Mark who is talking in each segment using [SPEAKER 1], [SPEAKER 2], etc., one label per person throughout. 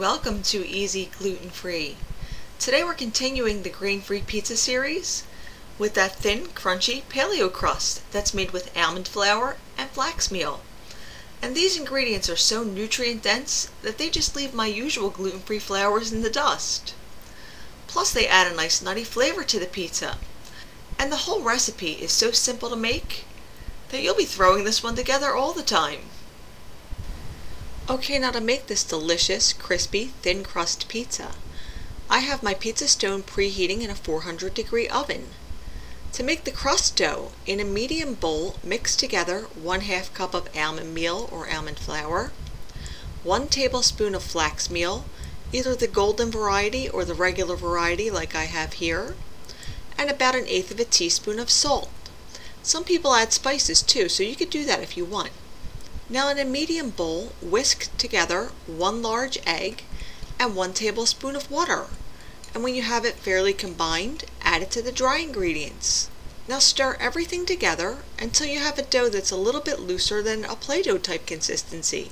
[SPEAKER 1] welcome to EZGlutenFree. Today we're continuing the grain-free pizza series with that thin, crunchy paleo crust that's made with almond flour and flax meal. And these ingredients are so nutrient dense that they just leave my usual gluten-free flours in the dust. Plus they add a nice nutty flavor to the pizza. And the whole recipe is so simple to make that you'll be throwing this one together all the time. Okay, now to make this delicious, crispy, thin crust pizza, I have my pizza stone preheating in a 400-degree oven. To make the crust dough, in a medium bowl, mix together 1/2 cup of almond meal or almond flour, 1 tablespoon of flax meal, either the golden variety or the regular variety like I have here, and about 1/8 teaspoon of salt. Some people add spices too, so you could do that if you want. Now in a medium bowl, whisk together 1 large egg and 1 tablespoon of water. And when you have it fairly combined, add it to the dry ingredients. Now stir everything together until you have a dough that's a little bit looser than a Play-Doh type consistency.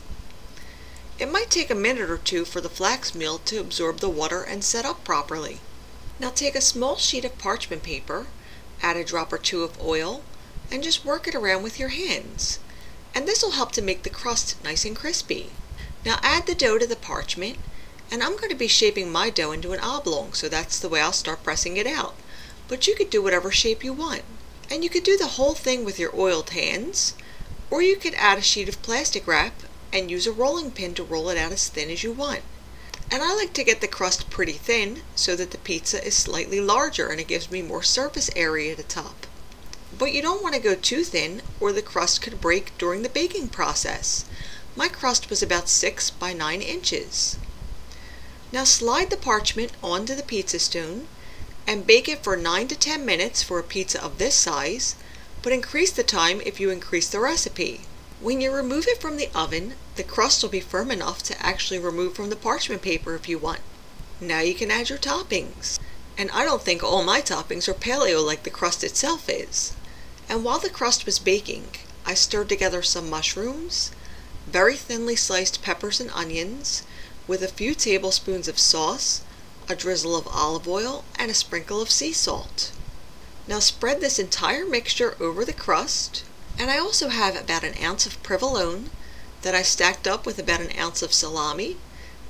[SPEAKER 1] It might take a minute or two for the flax meal to absorb the water and set up properly. Now take a small sheet of parchment paper, add a drop or two of oil, and just work it around with your hands. And this will help to make the crust nice and crispy. Now add the dough to the parchment, and I'm going to be shaping my dough into an oblong, so that's the way I'll start pressing it out. But you could do whatever shape you want. And you could do the whole thing with your oiled hands, or you could add a sheet of plastic wrap and use a rolling pin to roll it out as thin as you want. And I like to get the crust pretty thin so that the pizza is slightly larger and it gives me more surface area at the top. But you don't want to go too thin or the crust could break during the baking process. My crust was about 6 by 9 inches. Now slide the parchment onto the pizza stone and bake it for 9 to 10 minutes for a pizza of this size, but increase the time if you increase the recipe. When you remove it from the oven, the crust will be firm enough to actually remove from the parchment paper if you want. Now you can add your toppings. And I don't think all my toppings are paleo like the crust itself is. And while the crust was baking, I stirred together some mushrooms, very thinly sliced peppers and onions, with a few tablespoons of sauce, a drizzle of olive oil, and a sprinkle of sea salt. Now spread this entire mixture over the crust, and I also have about 1 ounce of provolone that I stacked up with about 1 ounce of salami,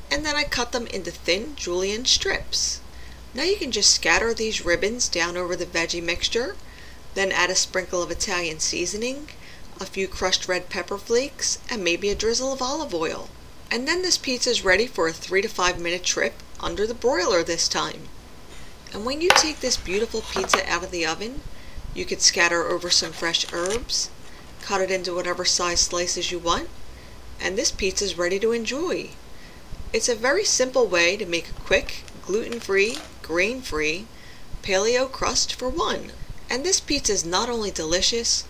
[SPEAKER 1] and then I cut them into thin julienne strips. Now you can just scatter these ribbons down over the veggie mixture, then add a sprinkle of Italian seasoning, a few crushed red pepper flakes, and maybe a drizzle of olive oil. And then this pizza is ready for a 3 to 5 minute trip under the broiler this time. And when you take this beautiful pizza out of the oven, you could scatter over some fresh herbs, cut it into whatever size slices you want, and this pizza is ready to enjoy. It's a very simple way to make a quick, gluten-free, grain-free paleo crust for one. And this pizza is not only delicious,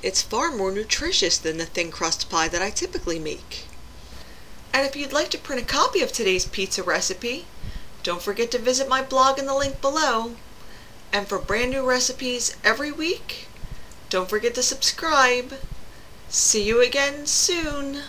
[SPEAKER 1] it's far more nutritious than the thin crust pie that I typically make. And if you'd like to print a copy of today's pizza recipe, don't forget to visit my blog in the link below. And for brand new recipes every week, don't forget to subscribe. See you again soon.